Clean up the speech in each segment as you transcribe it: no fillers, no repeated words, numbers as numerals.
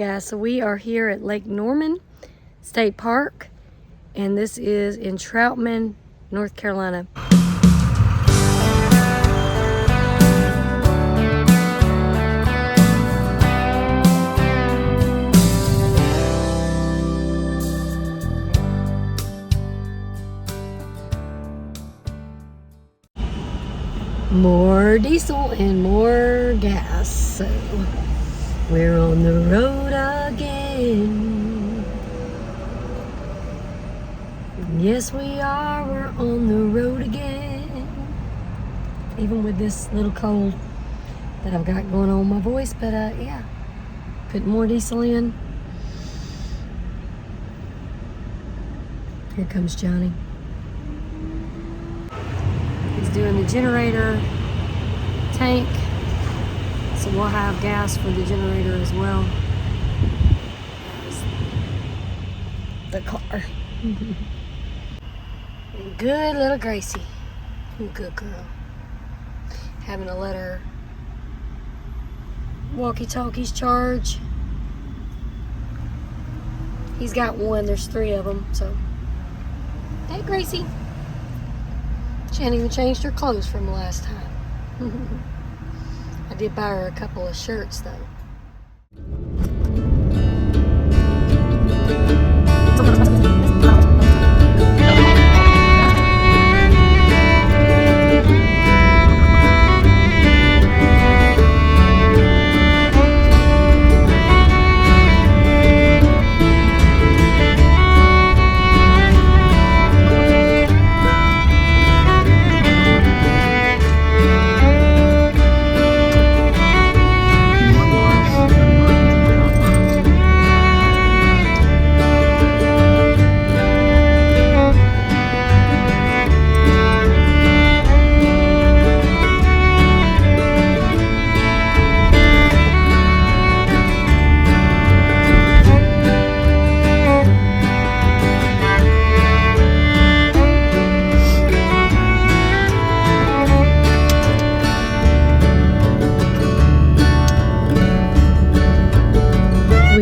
Yeah, so we are here at Lake Norman State Park, and this is in Troutman, North Carolina. More diesel and more gas, so we're on the road again. Yes, we are. We're on the road again. Even with this little cold that I've got going on my voice, but yeah, putting more diesel in. Here comes Johnny. He's doing the generator tank, so we'll have gas for the generator as well. The car. Good little Gracie. Good girl. Having to let her walkie-talkies charge. He's got one, there's 3 of them, so. Hey, Gracie. She hadn't even changed her clothes from the last time. I did buy her a couple of shirts, though.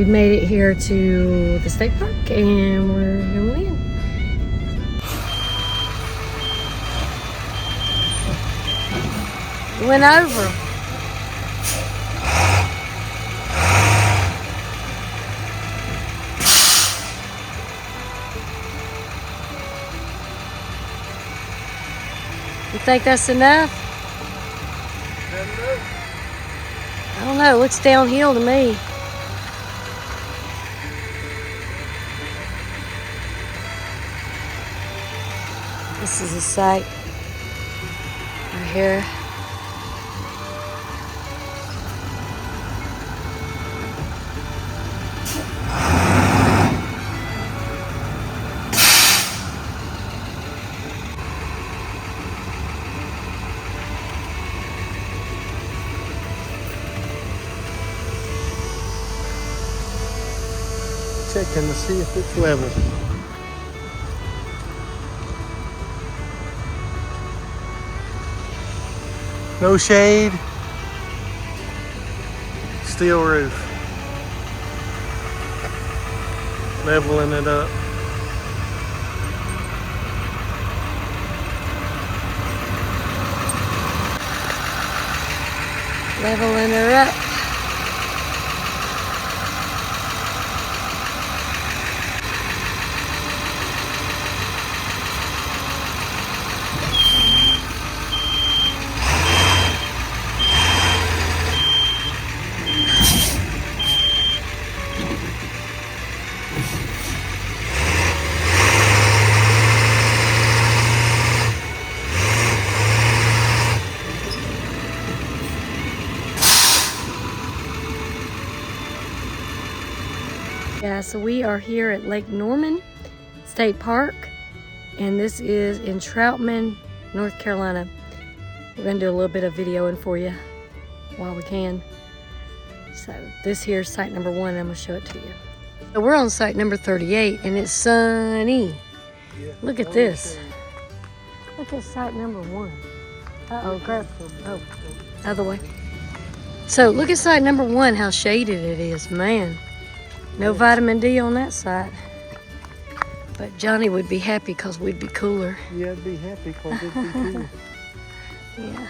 Made it here to the state park, and we're going in. Went over. You think that's enough? I don't know. It looks downhill to me. This is a site right here. Checking to see if it's level. No shade, steel roof, leveling it up. Leveling her up. Yeah, so we are here at Lake Norman State Park, and this is in Troutman, North Carolina. We're gonna do a little bit of videoing for you while we can. So this here is site number 1, and I'm gonna show it to you. So we're on site number 38, and it's sunny. Yeah, look at this. Look at site number 1. Uh-oh, grab. Oh, other way. So look at site number 1, how shaded it is, man. No vitamin D on that side. But Johnny would be happy because we'd be cooler. Yeah, I'd be happy because it'd be cool. Yeah.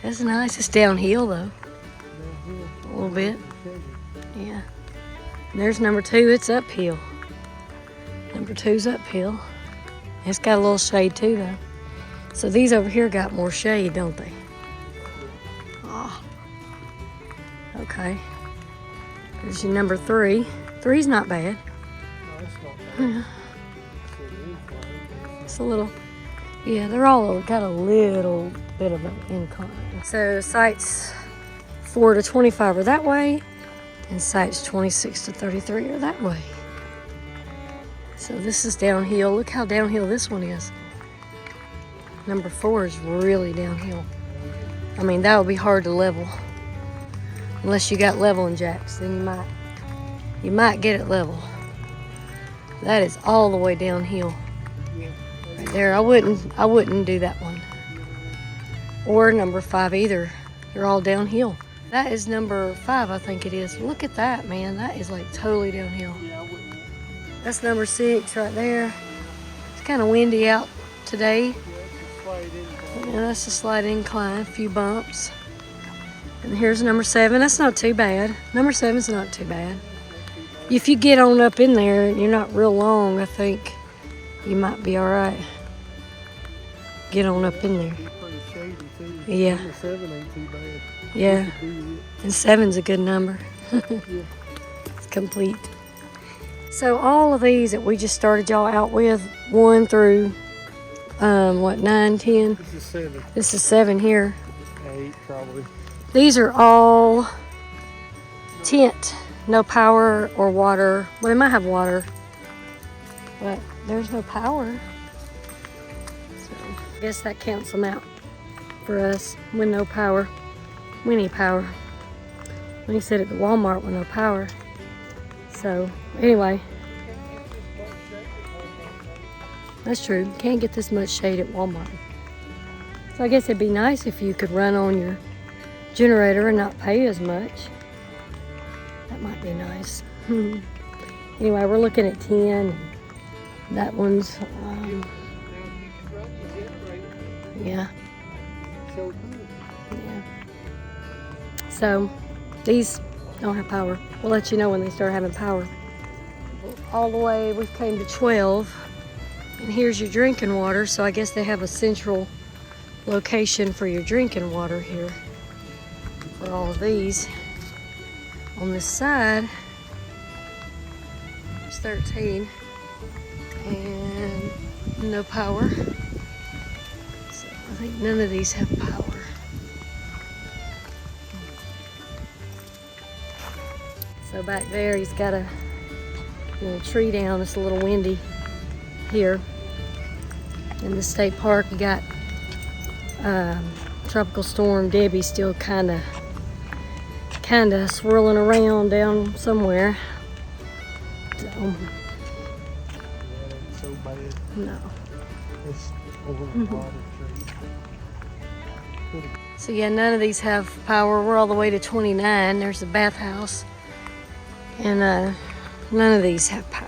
That's nice. It's downhill though. A little bit. Yeah. And there's number 2. It's uphill. Number 2's uphill. It's got a little shade too though. So these over here got more shade, don't they? Oh. Okay. There's your number 3. 3's not bad. Yeah. It's a little, yeah, they're all got a little bit of an incline. So sites 4 to 25 are that way, and sites 26 to 33 are that way. So this is downhill. Look how downhill this one is. Number 4 is really downhill. I mean, that would be hard to level. Unless you got leveling jacks, then you might get it level. That is all the way downhill. Right there. I wouldn't do that one. Or number 5 either. They're all downhill. That is number 5, I think it is. Look at that, man. That is like totally downhill. That's number 6 right there. It's kind of windy out today. Yeah, that's a slight incline, a few bumps. And here's number 7. That's not too bad. Number 7's not too bad. If you get on up in there and you're not real long, I think you might be all right. Get on up in there. Yeah. Number 7 ain't too bad. Yeah. And 7's a good number. It's complete. So all of these that we just started y'all out with, 1 through, 9, 10? This is 7. This is 7 here. 8 probably. These are all tent. No power or water. Well, they might have water, but there's no power. So I guess that counts them out for us with no power. We need power. When he said at the Walmart with no power. So anyway, that's true. Can't get this much shade at Walmart. So I guess it'd be nice if you could run on your generator and not pay as much. That might be nice. Anyway, we're looking at 10. That one's, yeah. Yeah. So, these don't have power. We'll let you know when they start having power. All the way, we've came to 12. And here's your drinking water. So I guess they have a central location for your drinking water here. For all of these. On this side, it's 13 and no power. So I think none of these have power. So back there, he's got a little tree down. It's a little windy here. In the state park, you got Tropical Storm Debbie still kind of swirling around down somewhere. So, So bad. no. It's over the water tree. So yeah, none of these have power. We're all the way to 29. There's the bathhouse. And none of these have power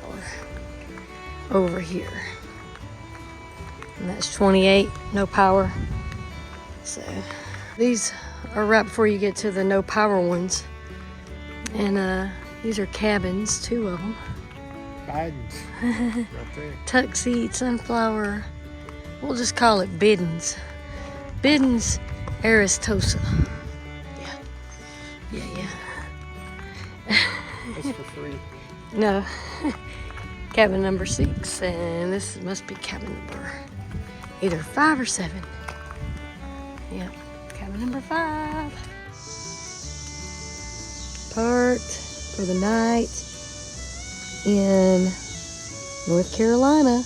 over here. And that's 28, no power. So these are right before you get to the no power ones. And these are cabins, 2 of them. Biden's right there. Tuxeed, sunflower. We'll just call it Biddens. Biddens Aristosa. Yeah. That's for free. No. Cabin number 6. And this must be cabin number either 5 or 7. Yep. Cabin number 5. Part for the night in North Carolina.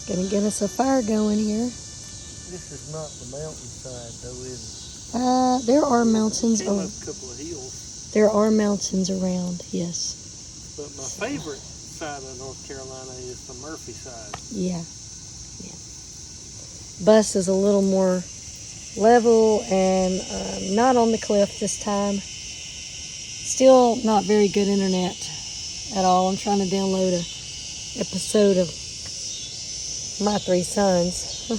Gonna get us a fire going here. This is not the mountainside though, is it? There are mountains. It's a couple of hills. There are mountains around, yes. But my favorite side of North Carolina is the Murphy side. Yeah. Bus is a little more level and not on the cliff this time. It's still not very good internet at all. I'm trying to download a episode of My Three Sons.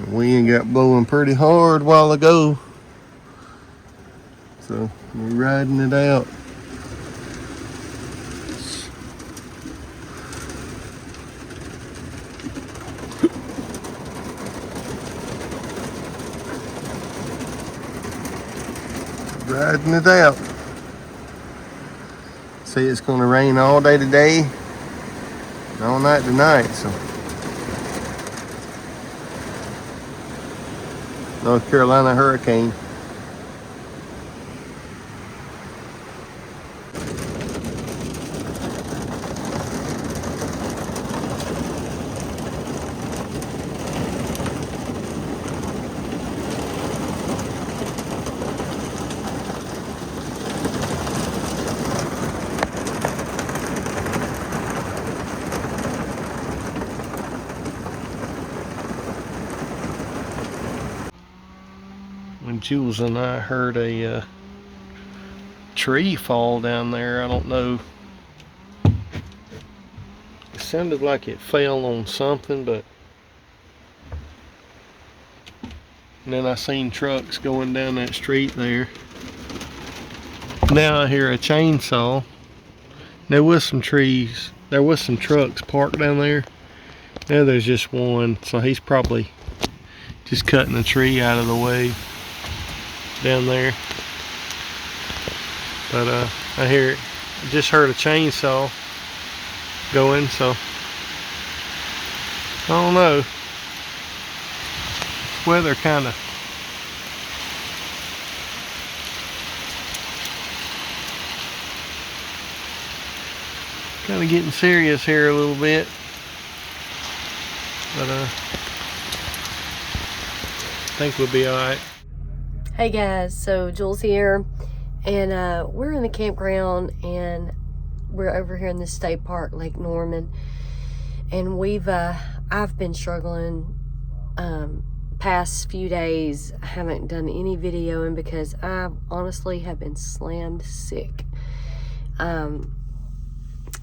Wind got blowing pretty hard a while ago, so we're riding it out. Riding it out. See, it's going to rain all day today and all night tonight, so North Carolina hurricane. When Jules and I heard a tree fall down there, I don't know. It sounded like it fell on something, but and then I seen trucks going down that street there. Now I hear a chainsaw. There was some trees. There was some trucks parked down there. Now there's just one, so he's probably just cutting a tree out of the way down there. But I just heard a chainsaw going, so I don't know. Weather kind of getting serious here a little bit, but I think we'll be all right. Hey guys, so Jules here, and we're in the campground, and we're over here in the state park, Lake Norman, and I've been struggling past few days. I haven't done any videoing because I honestly have been slammed sick. I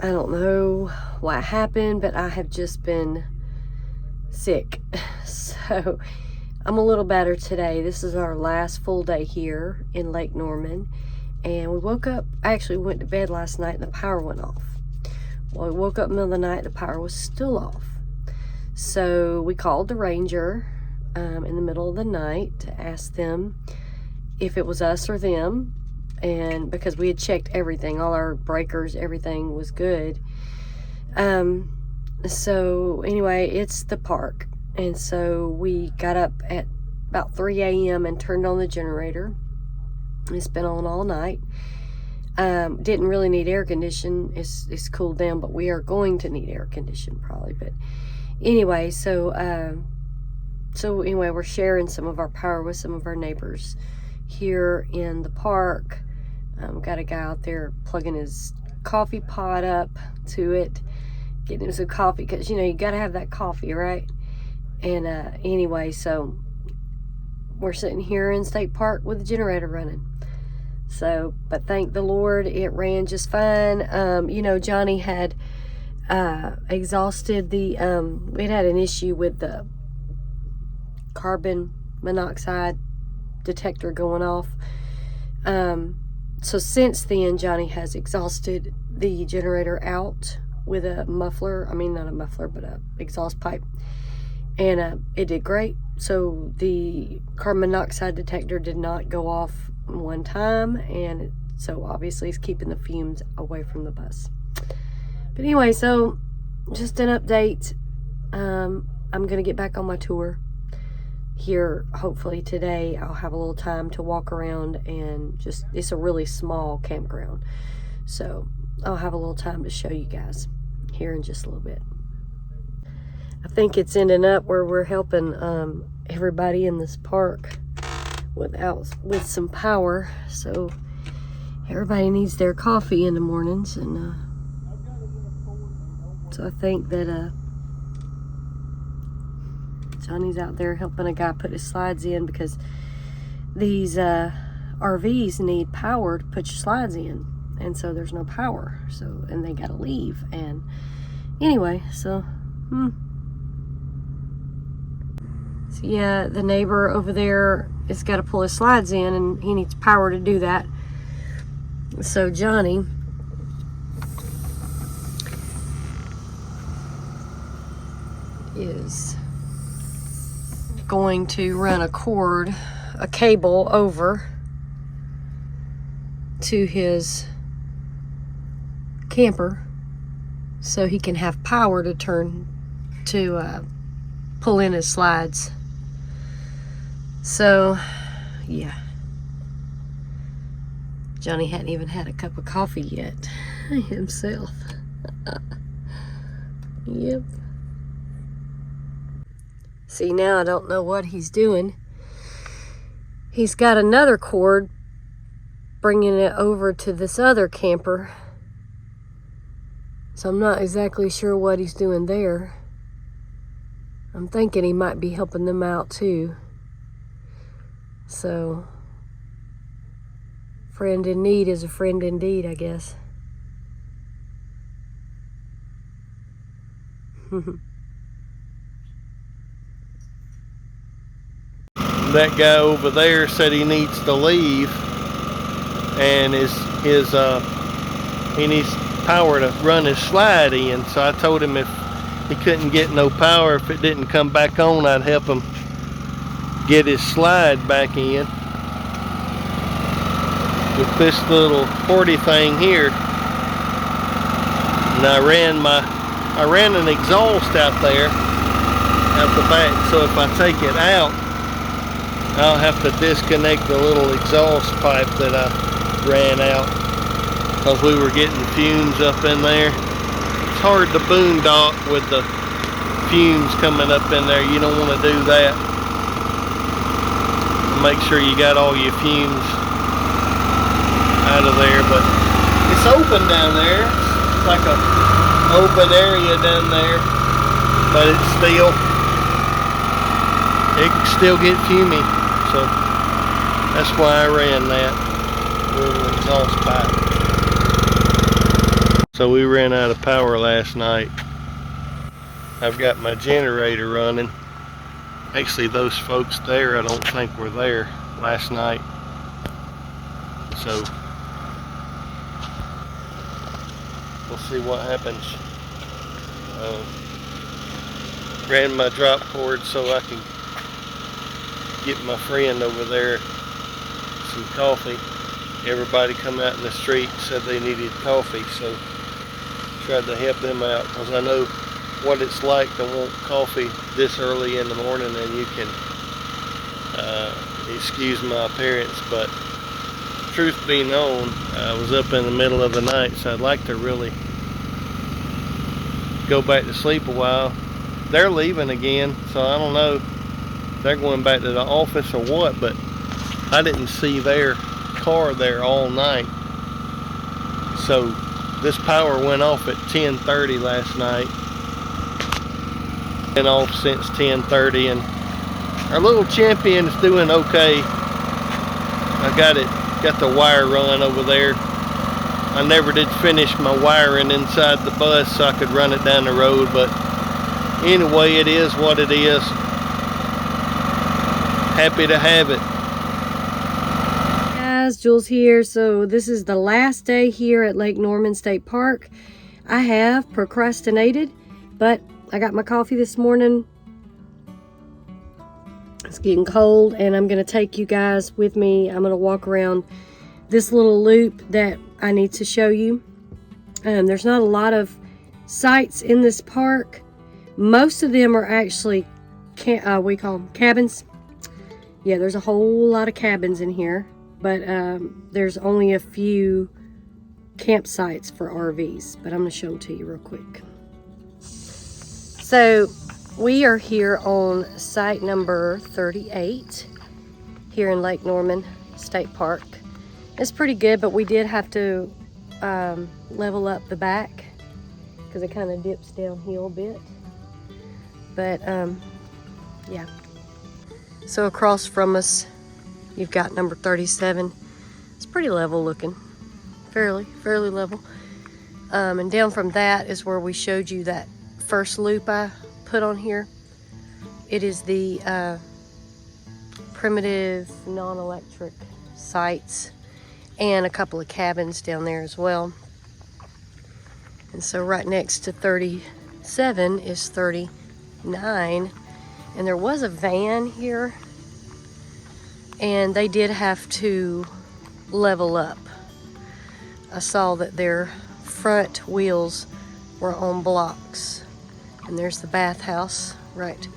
don't know what happened, but I have just been sick. So I'm a little better today. This is our last full day here in Lake Norman, and we woke up. I actually went to bed last night and the power went off. Well, we woke up in the middle of the night, the power was still off. So we called the ranger in the middle of the night to ask them if it was us or them, and because we had checked everything, all our breakers, everything was good. So anyway, it's the park. And so we got up at about 3 a.m. and turned on the generator. It's been on all night. Didn't really need air condition. It's cooled down, but we are going to need air condition probably. But anyway, so anyway, we're sharing some of our power with some of our neighbors here in the park. Got a guy out there plugging his coffee pot up to it, getting him some coffee, because you got to have that coffee, right? And anyway, so we're sitting here in State Park with the generator running. So, but thank the Lord, it ran just fine. Johnny had exhausted the, it had an issue with the carbon monoxide detector going off. So since then, Johnny has exhausted the generator out with a muffler. I mean, not a muffler, but a exhaust pipe. And it did great. So the carbon monoxide detector did not go off one time, and so obviously it's keeping the fumes away from the bus. But anyway, so just an update. I'm gonna get back on my tour here. Hopefully today I'll have a little time to walk around, and it's a really small campground, so I'll have a little time to show you guys here in just a little bit. I think it's ending up where we're helping everybody in this park with some power. So everybody needs their coffee in the mornings, and so I think that Johnny's out there helping a guy put his slides in because these RVs need power to put your slides in, and so there's no power, so, and they gotta leave. And anyway, so so yeah, the neighbor over there has got to pull his slides in, and he needs power to do that. So Johnny is going to run a cable over to his camper so he can have power to pull in his slides. So yeah, Johnny hadn't even had a cup of coffee yet himself. Yep. See, now I don't know what he's doing. He's got another cord bringing it over to this other camper. So I'm not exactly sure what he's doing there. I'm thinking he might be helping them out too. So, friend in need is a friend indeed, I guess. That guy over there said he needs to leave, and he needs power to run his slide in. So I told him if he couldn't get no power, if it didn't come back on, I'd help him get his slide back in with this little 40 thing here. And I ran an exhaust out there out the back, so if I take it out, I'll have to disconnect the little exhaust pipe that I ran out because we were getting fumes up in there. It's hard to boondock with the fumes coming up in there. You don't want to do that. Make sure you got all your fumes out of there, but it's open down there. It's like a open area down there, but it can still get fumy. So that's why I ran that little exhaust pipe. So we ran out of power last night. I've got my generator running. Actually, those folks there, I don't think were there last night. So we'll see what happens. Ran my drop cord so I can get my friend over there some coffee. Everybody come out in the street and said they needed coffee, so tried to help them out because I know what it's like to want coffee this early in the morning. And you can excuse my appearance, but truth be known, I was up in the middle of the night, so I'd like to really go back to sleep a while. They're leaving again, so I don't know if they're going back to the office or what, but I didn't see their car there all night. So this power went off at 10:30 last night. Been off since 10:30, and our little champion is doing okay. I got the wire run over there. I never did finish my wiring inside the bus so I could run it down the road, but anyway, it is what it is. Happy to have it. Guys, Jules here. So this is the last day here at Lake Norman State Park. I have procrastinated, but I got my coffee this morning. It's getting cold, and I'm going to take you guys with me. I'm going to walk around this little loop that I need to show you. There's not a lot of sites in this park. Most of them are actually, we call them cabins. Yeah, there's a whole lot of cabins in here, but there's only a few campsites for RVs, but I'm going to show them to you real quick. So we are here on site number 38 here in Lake Norman State Park. It's pretty good, but we did have to level up the back because it kind of dips downhill a bit. But Yeah. So across from us, you've got number 37. It's pretty level looking, fairly level. And down from that is where we showed you that first loop I put on here. It is the primitive non-electric sites and a couple of cabins down there as well. And so right next to 37 is 39. And there was a van here, and they did have to level up. I saw that their front wheels were on blocks. And there's the bathhouse right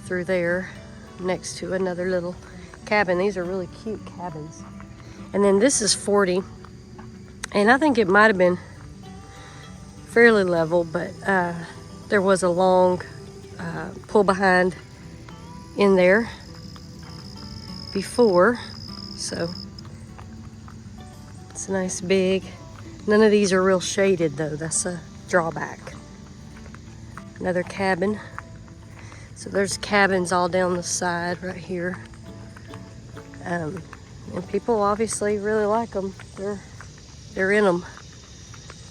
through there next to another little cabin. These are really cute cabins. And then this is 40, and I think it might have been fairly level, but there was a long pull behind in there before, so it's a nice big. None of these are real shaded though, that's a drawback. Another cabin. So there's cabins all down the side right here. And people obviously really like them. They're in them.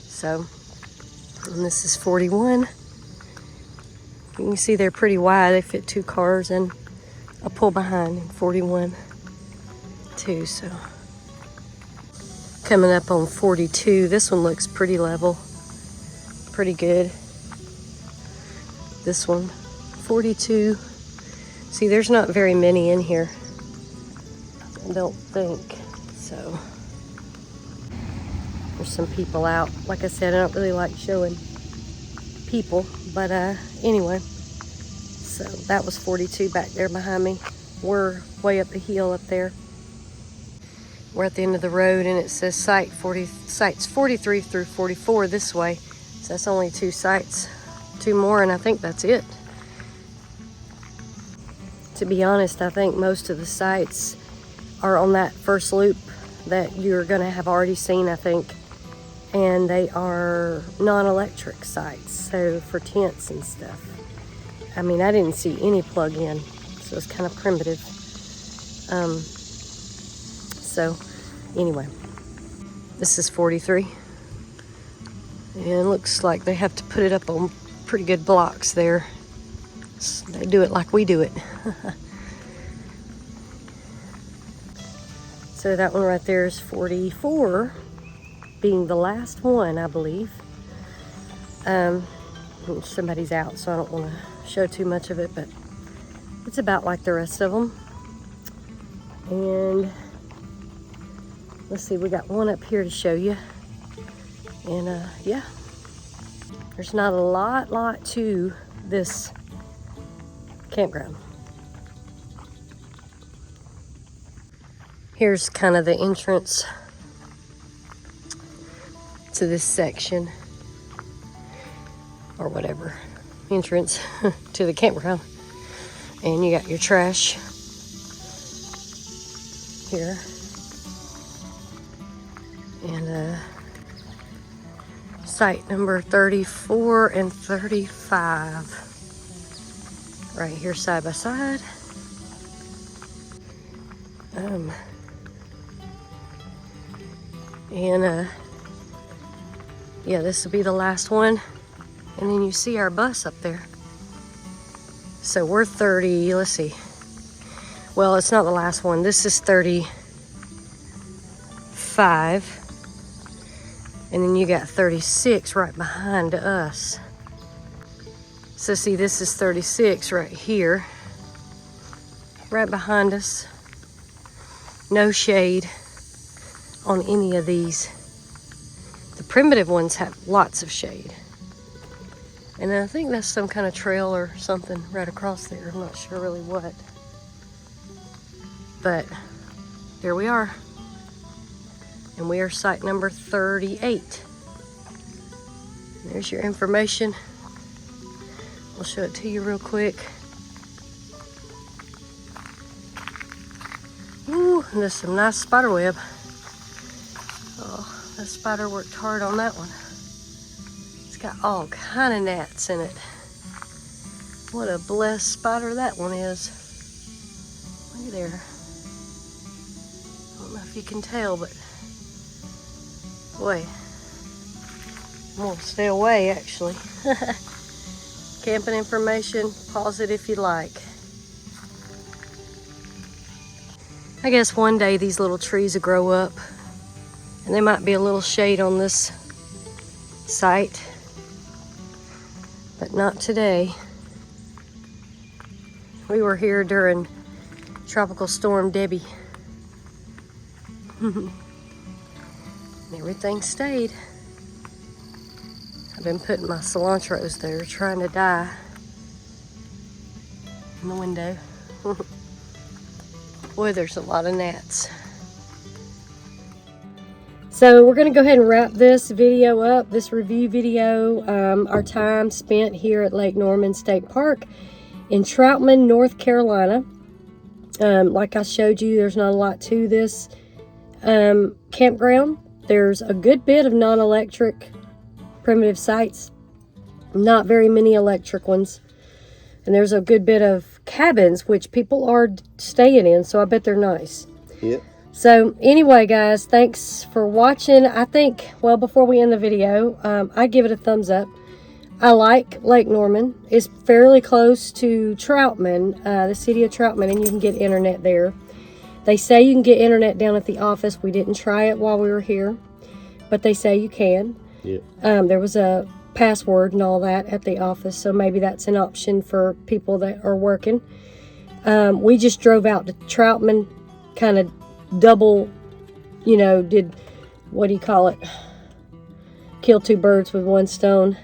So, and this is 41. You can see they're pretty wide. They fit 2 cars and a pull behind in 41 too. So, coming up on 42. This one looks pretty level, pretty good. This one, 42. See, there's not very many in here, I don't think. So there's some people out. Like I said, I don't really like showing people, but anyway. So that was 42 back there behind me. We're way up the hill up there. We're at the end of the road, and it says sites 43 through 44 this way. So that's only 2 sites, 2 more, and I think that's it. To be honest, I think most of the sites are on that first loop that you're gonna have already seen, I think. And they are non-electric sites, so for tents and stuff. I mean, I didn't see any plug-in, so it's kind of primitive. So anyway, this is 43. And it looks like they have to put it up on pretty good blocks there. They do it like we do it. So that one right there is 44, being the last one, I believe. Somebody's out, so I don't want to show too much of it, but it's about like the rest of them. And let's see, we got one up here to show you. And yeah, there's not a lot to this campground. Here's kind of the entrance to this section, or whatever, entrance to the campground. And you got your trash here. And site number 34 and 35 right here side by side. Yeah, this will be the last one. And then you see our bus up there. So we're 30, let's see. Well, it's not the last one. This is 35. And then you got 36 right behind us. So see, this is 36 right here. Right behind us. No shade on any of these. The primitive ones have lots of shade. And I think that's some kind of trail or something right across there. I'm not sure really what. But here we are. And we are site number 38. There's your information. I'll show it to you real quick. Ooh, and there's some nice spider web. Oh, that spider worked hard on that one. It's got all kind of gnats in it. What a blessed spider that one is. Look at there. I don't know if you can tell, but boy, I'm gonna stay away actually. Camping information, pause it if you like. I guess one day these little trees will grow up and there might be a little shade on this site, but not today. We were here during Tropical Storm Debbie. Everything stayed. I've been putting my cilantros there, trying to die in the window. Boy, there's a lot of gnats. So we're gonna go ahead and wrap this video up, this review video, our time spent here at Lake Norman State Park in Troutman, North Carolina. Like I showed you, there's not a lot to this campground. There's a good bit of non-electric primitive sites, not very many electric ones, and there's a good bit of cabins which people are staying in, so I bet they're nice. Yep. So anyway, guys, thanks for watching. I think, well, before we end the video, I give it a thumbs up. I like Lake Norman. It's fairly close to Troutman, the city of Troutman, and you can get internet there. They say you can get internet down at the office. We didn't try it while we were here, but they say you can. Yep. There was a password and all that at the office, so maybe that's an option for people that are working. We just drove out to Troutman, kind of double, did, what do you call it? Kill two birds with one stone.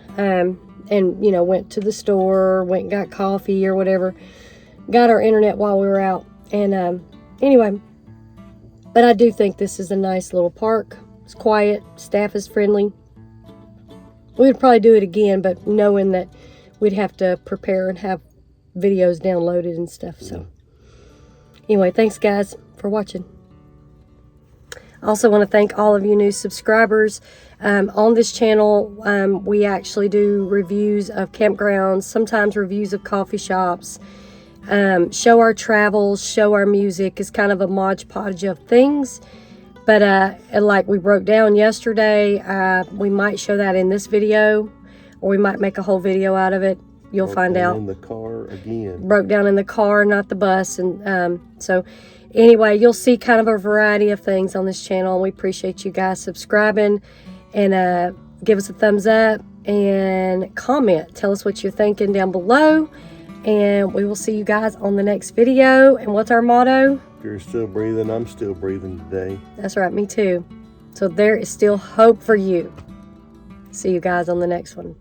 And, went to the store, went and got coffee or whatever. Got our internet while we were out. And anyway, but I do think this is a nice little park. It's quiet. Staff is friendly. We would probably do it again, but knowing that we'd have to prepare and have videos downloaded and stuff. So anyway, thanks guys for watching. I also want to thank all of you new subscribers. On this channel, we actually do reviews of campgrounds, sometimes reviews of coffee shops, show our travels, show our music. It's kind of a modge podge of things. But like we broke down yesterday, we might show that in this video, or we might make a whole video out of it. You'll find out. In the car again. Broke down in the car, not the bus. And so anyway, you'll see kind of a variety of things on this channel. And we appreciate you guys subscribing. And give us a thumbs up and comment. Tell us what you're thinking down below. And we will see you guys on the next video. And what's our motto? If you're still breathing, I'm still breathing today. That's right, me too. So there is still hope for you. See you guys on the next one.